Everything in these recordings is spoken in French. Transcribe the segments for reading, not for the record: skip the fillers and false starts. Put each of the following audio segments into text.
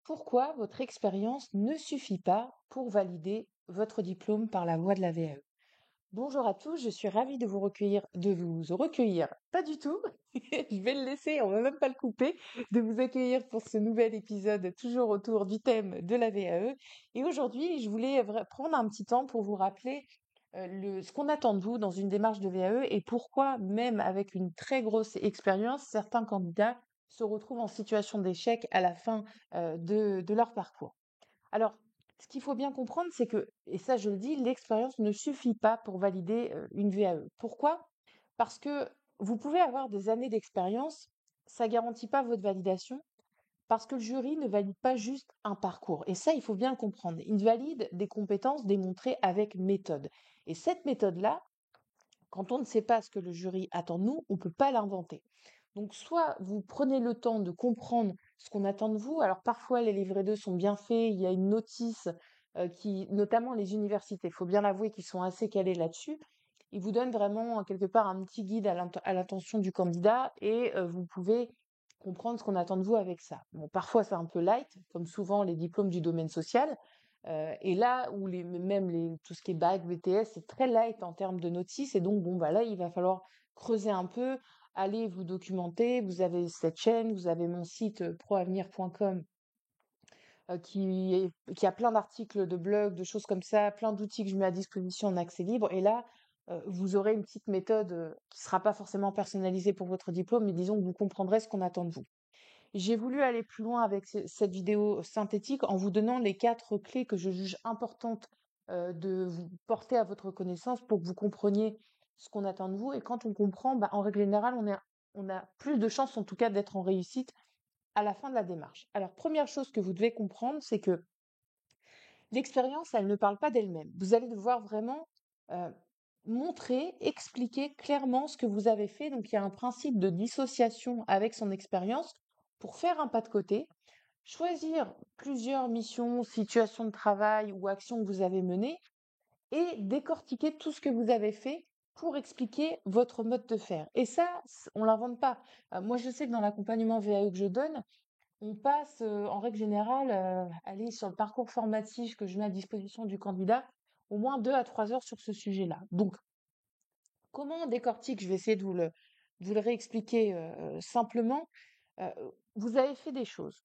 Pourquoi votre expérience ne suffit pas pour valider votre diplôme par la voie de la VAE? Bonjour à tous, je suis ravie de vous recueillir. Pas du tout, je vais le laisser, on va même pas le couper, de vous accueillir pour ce nouvel épisode, toujours autour du thème de la VAE. Et aujourd'hui, je voulais prendre un petit temps pour vous rappeler ce qu'on attend de vous dans une démarche de VAE et pourquoi, même avec une très grosse expérience, certains candidats se retrouvent en situation d'échec à la fin de leur parcours. Alors, ce qu'il faut bien comprendre, c'est que, et ça je le dis, l'expérience ne suffit pas pour valider une VAE. Pourquoi? Parce que vous pouvez avoir des années d'expérience, ça ne garantit pas votre validation, parce que le jury ne valide pas juste un parcours. Et ça, il faut bien le comprendre. Il valide des compétences démontrées avec méthode. Et cette méthode-là, quand on ne sait pas ce que le jury attend de nous, on ne peut pas l'inventer. Donc, soit vous prenez le temps de comprendre ce qu'on attend de vous. Alors, parfois, les livrets 2 sont bien faits. Il y a une notice qui, notamment les universités, il faut bien l'avouer, qui sont assez calées là-dessus. Ils vous donnent vraiment, quelque part, un petit guide à l'attention du candidat et vous pouvez comprendre ce qu'on attend de vous avec ça. Bon, parfois, c'est un peu light, comme souvent les diplômes du domaine social. Et là où tout ce qui est bac, BTS, c'est très light en termes de notices. Et donc, bon, bah là, il va falloir creuser un peu, aller vous documenter. Vous avez cette chaîne, vous avez mon site proavenir.com qui a plein d'articles de blogs, de choses comme ça, plein d'outils que je mets à disposition en accès libre. Et là, vous aurez une petite méthode qui ne sera pas forcément personnalisée pour votre diplôme, mais disons que vous comprendrez ce qu'on attend de vous. J'ai voulu aller plus loin avec cette vidéo synthétique en vous donnant les 4 clés que je juge importantes de vous porter à votre connaissance pour que vous compreniez ce qu'on attend de vous. Et quand on comprend, bah, en règle générale, on a plus de chances en tout cas d'être en réussite à la fin de la démarche. Alors, première chose que vous devez comprendre, c'est que l'expérience, elle ne parle pas d'elle-même. Vous allez devoir vraiment euh, montrer, expliquer clairement ce que vous avez fait. Donc, il y a un principe de dissociation avec son expérience pour faire un pas de côté, choisir plusieurs missions, situations de travail ou actions que vous avez menées et décortiquer tout ce que vous avez fait pour expliquer votre mode de faire. Et ça, on l'invente pas. Moi, je sais que dans l'accompagnement VAE que je donne, on passe, en règle générale, allez, sur le parcours formatif que je mets à disposition du candidat, au moins 2 à 3 heures sur ce sujet-là. Donc, comment on décortique? Je vais essayer de vous le réexpliquer simplement. Euh, vous avez fait des choses.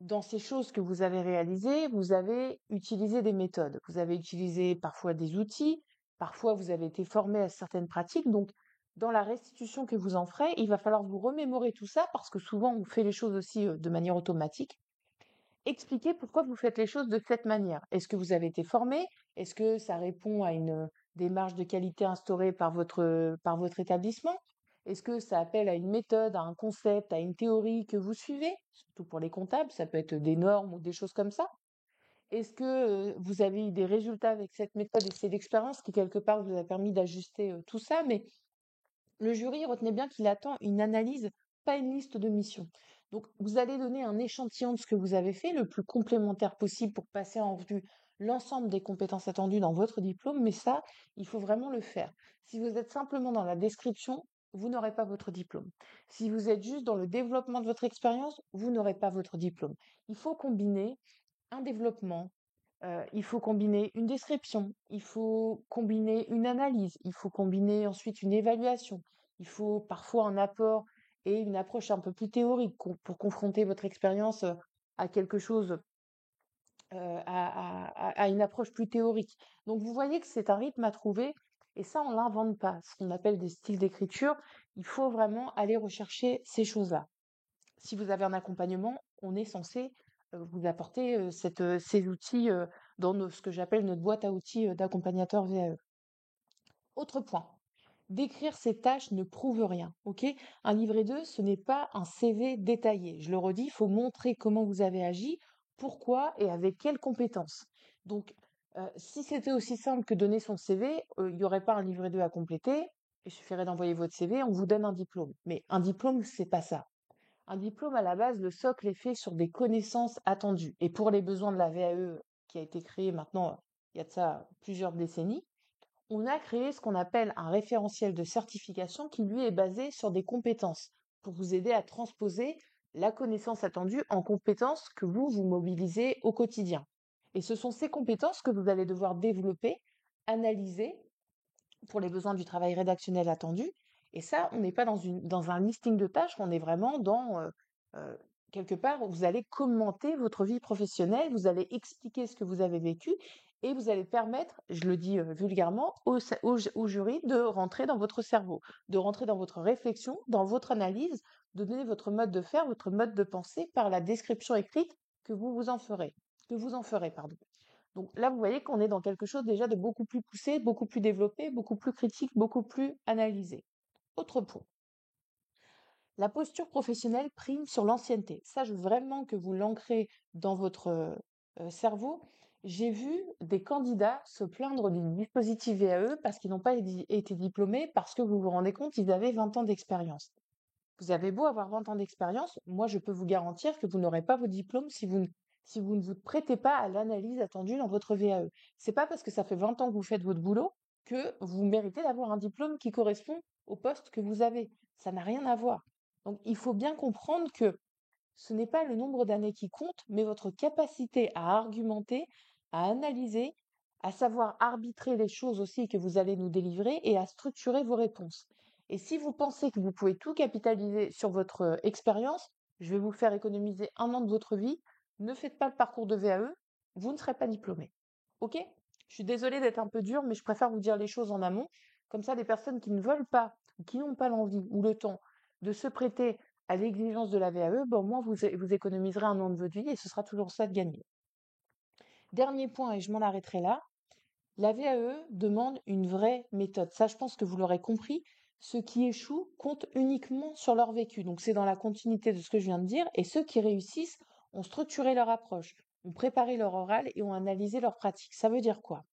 Dans ces choses que vous avez réalisées, vous avez utilisé des méthodes. Vous avez utilisé parfois des outils, parfois vous avez été formé à certaines pratiques. Donc, dans la restitution que vous en ferez, il va falloir vous remémorer tout ça parce que souvent on fait les choses aussi de manière automatique. Expliquez pourquoi vous faites les choses de cette manière. Est-ce que vous avez été formé? Est-ce que ça répond à une démarche de qualité instaurée par votre établissement? Est-ce que ça appelle à une méthode, à un concept, à une théorie que vous suivez? Surtout pour les comptables, ça peut être des normes ou des choses comme ça. Est-ce que vous avez eu des résultats avec cette méthode et cette expérience qui, quelque part, vous a permis d'ajuster tout ça? Mais le jury, retenez bien qu'il attend une analyse, pas une liste de missions. Donc, vous allez donner un échantillon de ce que vous avez fait, le plus complémentaire possible pour passer en revue l'ensemble des compétences attendues dans votre diplôme, mais ça, il faut vraiment le faire. Si vous êtes simplement dans la description, vous n'aurez pas votre diplôme. Si vous êtes juste dans le développement de votre expérience, vous n'aurez pas votre diplôme. Il faut combiner un développement, il faut combiner une description, il faut combiner une analyse, il faut combiner ensuite une évaluation, il faut parfois un apport et une approche un peu plus théorique pour confronter votre expérience à quelque chose, à une approche plus théorique. Donc vous voyez que c'est un rythme à trouver et ça, on l'invente pas. Ce qu'on appelle des styles d'écriture, il faut vraiment aller rechercher ces choses-là. Si vous avez un accompagnement, on est censé vous apporter ces outils dans ce que j'appelle notre boîte à outils d'accompagnateur VAE. Autre point, décrire ses tâches ne prouve rien, ok? Un livret 2, ce n'est pas un CV détaillé. Je le redis, il faut montrer comment vous avez agi, pourquoi et avec quelles compétences. Donc, si c'était aussi simple que donner son CV, il n'y aurait pas un livret 2 à compléter. Il suffirait d'envoyer votre CV, on vous donne un diplôme. Mais un diplôme, c'est pas ça. Un diplôme, à la base, le socle est fait sur des connaissances attendues. Et pour les besoins de la VAE, qui a été créée maintenant, il y a de ça plusieurs décennies, on a créé ce qu'on appelle un référentiel de certification qui, lui, est basé sur des compétences pour vous aider à transposer la connaissance attendue en compétences que vous mobilisez au quotidien. Et ce sont ces compétences que vous allez devoir développer, analyser pour les besoins du travail rédactionnel attendu. Et ça, on n'est pas dans un listing de tâches, on est vraiment dans euh, quelque part où vous allez commenter votre vie professionnelle, vous allez expliquer ce que vous avez vécu et vous allez permettre, je le dis vulgairement, au jury de rentrer dans votre cerveau, de rentrer dans votre réflexion, dans votre analyse, de donner votre mode de faire, votre mode de penser par la description écrite que vous en ferez, pardon. Donc là, vous voyez qu'on est dans quelque chose déjà de beaucoup plus poussé, beaucoup plus développé, beaucoup plus critique, beaucoup plus analysé. Autre point, la posture professionnelle prime sur l'ancienneté. Ça, je veux vraiment que vous l'ancrez dans votre cerveau. J'ai vu des candidats se plaindre du dispositif VAE parce qu'ils n'ont pas été diplômés, parce que vous vous rendez compte, ils avaient 20 ans d'expérience. Vous avez beau avoir 20 ans d'expérience, moi je peux vous garantir que vous n'aurez pas vos diplômes si vous ne vous prêtez pas à l'analyse attendue dans votre VAE. C'est pas parce que ça fait 20 ans que vous faites votre boulot que vous méritez d'avoir un diplôme qui correspond au poste que vous avez. Ça n'a rien à voir. Donc il faut bien comprendre que ce n'est pas le nombre d'années qui compte, mais votre capacité à argumenter, à analyser, à savoir arbitrer les choses aussi que vous allez nous délivrer et à structurer vos réponses. Et si vous pensez que vous pouvez tout capitaliser sur votre expérience, je vais vous faire économiser 1 an de votre vie, ne faites pas le parcours de VAE, vous ne serez pas diplômé. Ok? Je suis désolée d'être un peu dure, mais je préfère vous dire les choses en amont. Comme ça, les personnes qui ne veulent pas, ou qui n'ont pas l'envie ou le temps de se prêter à l'exigence de la VAE, au moins vous économiserez 1 an de votre vie et ce sera toujours ça de gagner. Dernier point, et je m'en arrêterai là, la VAE demande une vraie méthode. Ça, je pense que vous l'aurez compris. Ceux qui échouent comptent uniquement sur leur vécu. Donc c'est dans la continuité de ce que je viens de dire. Et ceux qui réussissent ont structuré leur approche, ont préparé leur oral et ont analysé leur pratique. Ça veut dire quoi?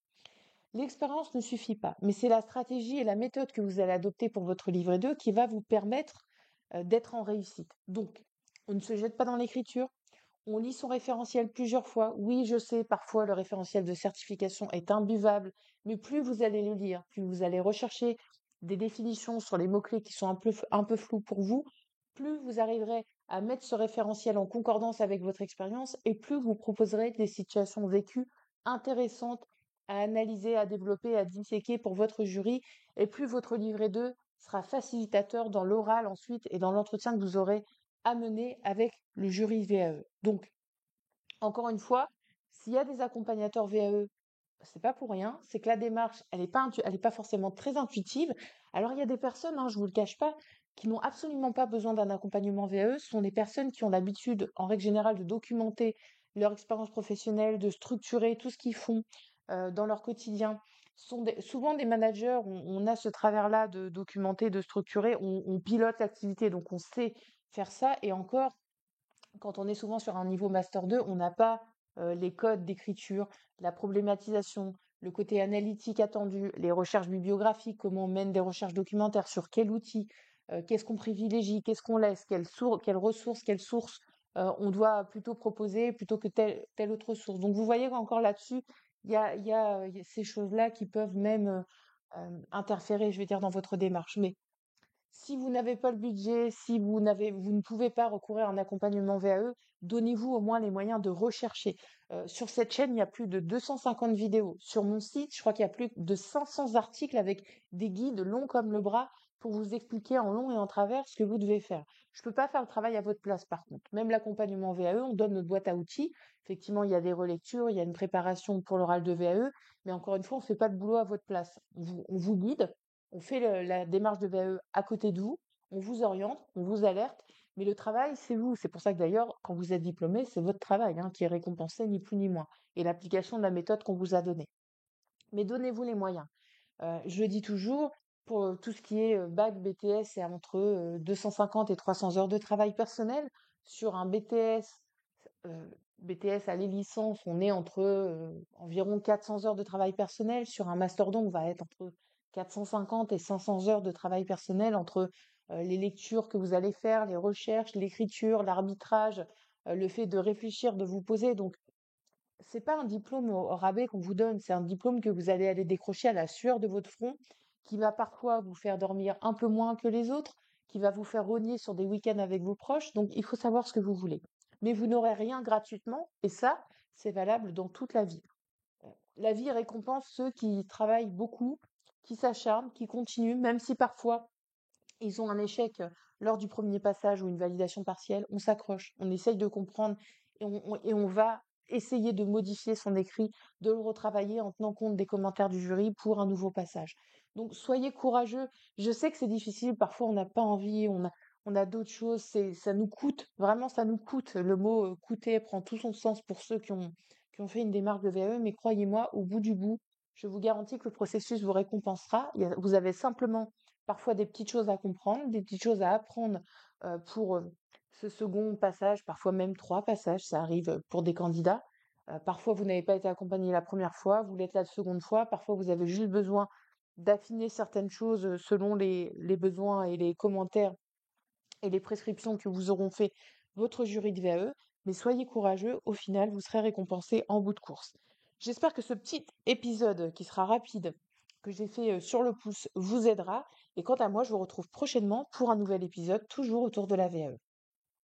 L'expérience ne suffit pas, mais c'est la stratégie et la méthode que vous allez adopter pour votre livret 2 qui va vous permettre d'être en réussite. Donc, on ne se jette pas dans l'écriture, on lit son référentiel plusieurs fois. Oui, je sais, parfois le référentiel de certification est imbuvable, mais plus vous allez le lire, plus vous allez rechercher des définitions sur les mots-clés qui sont un peu flous pour vous, plus vous arriverez à mettre ce référentiel en concordance avec votre expérience et plus vous proposerez des situations vécues intéressantes à analyser, à développer, à disséquer pour votre jury et plus votre livret 2 sera facilitateur dans l'oral ensuite et dans l'entretien que vous aurez à mener avec le jury VAE. Donc, encore une fois, s'il y a des accompagnateurs VAE, c'est pas pour rien, c'est que la démarche, elle est pas forcément très intuitive. Alors, il y a des personnes, hein, je vous le cache pas, qui n'ont absolument pas besoin d'un accompagnement VAE. Ce sont des personnes qui ont l'habitude, en règle générale, de documenter leur expérience professionnelle, de structurer tout ce qu'ils font dans leur quotidien. Ce sont souvent des managers, on a ce travers-là de documenter, de structurer, on pilote l'activité, donc on sait faire ça. Et encore, quand on est souvent sur un niveau master 2, on n'a pas les codes d'écriture, la problématisation, le côté analytique attendu, les recherches bibliographiques, comment on mène des recherches documentaires, sur quel outil, qu'est-ce qu'on privilégie, qu'est-ce qu'on laisse, quelles sources on doit plutôt proposer plutôt que telle autre source. Donc vous voyez qu'encore là-dessus, il y a ces choses-là qui peuvent même interférer, je vais dire, dans votre démarche. Mais si vous n'avez pas le budget, si vous ne pouvez pas recourir à un accompagnement VAE, donnez-vous au moins les moyens de rechercher. Sur cette chaîne, il y a plus de 250 vidéos. Sur mon site, je crois qu'il y a plus de 500 articles avec des guides longs comme le bras pour vous expliquer en long et en travers ce que vous devez faire. Je ne peux pas faire le travail à votre place, par contre. Même l'accompagnement VAE, on donne notre boîte à outils. Effectivement, il y a des relectures, il y a une préparation pour l'oral de VAE, mais encore une fois, on ne fait pas le boulot à votre place. On vous guide, on fait la démarche de VAE à côté de vous, on vous oriente, on vous alerte, mais le travail, c'est vous. C'est pour ça que d'ailleurs, quand vous êtes diplômé, c'est votre travail hein, qui est récompensé, ni plus ni moins, et l'application de la méthode qu'on vous a donnée. Mais donnez-vous les moyens. Je le dis toujours, pour tout ce qui est bac, BTS, c'est entre 250 et 300 heures de travail personnel. Sur un BTS à les licences, on est entre environ 400 heures de travail personnel. Sur un master 2, on va être entre 450 et 500 heures de travail personnel entre les lectures que vous allez faire, les recherches, l'écriture, l'arbitrage, le fait de réfléchir, de vous poser. Donc, c'est pas un diplôme au rabais qu'on vous donne, c'est un diplôme que vous allez aller décrocher à la sueur de votre front, qui va parfois vous faire dormir un peu moins que les autres, qui va vous faire rogner sur des week-ends avec vos proches. Donc, il faut savoir ce que vous voulez. Mais vous n'aurez rien gratuitement, et ça, c'est valable dans toute la vie. La vie récompense ceux qui travaillent beaucoup, qui s'acharnent, qui continuent, même si parfois ils ont un échec lors du premier passage ou une validation partielle, on s'accroche, on essaye de comprendre et on va essayer de modifier son écrit, de le retravailler en tenant compte des commentaires du jury pour un nouveau passage. Donc soyez courageux. Je sais que c'est difficile, parfois on n'a pas envie, on a d'autres choses, ça nous coûte, vraiment ça nous coûte. Le mot coûter prend tout son sens pour ceux qui ont fait une démarche de VAE, mais croyez-moi, au bout du bout, je vous garantis que le processus vous récompensera. Vous avez simplement parfois des petites choses à comprendre, des petites choses à apprendre pour ce second passage, parfois même 3 passages, ça arrive pour des candidats. Parfois, vous n'avez pas été accompagné la première fois, vous l'êtes la seconde fois. Parfois, vous avez juste besoin d'affiner certaines choses selon les besoins et les commentaires et les prescriptions que vous auront fait votre jury de VAE. Mais soyez courageux, au final, vous serez récompensé en bout de course. J'espère que ce petit épisode qui sera rapide, que j'ai fait sur le pouce, vous aidera. Et quant à moi, je vous retrouve prochainement pour un nouvel épisode, toujours autour de la VAE.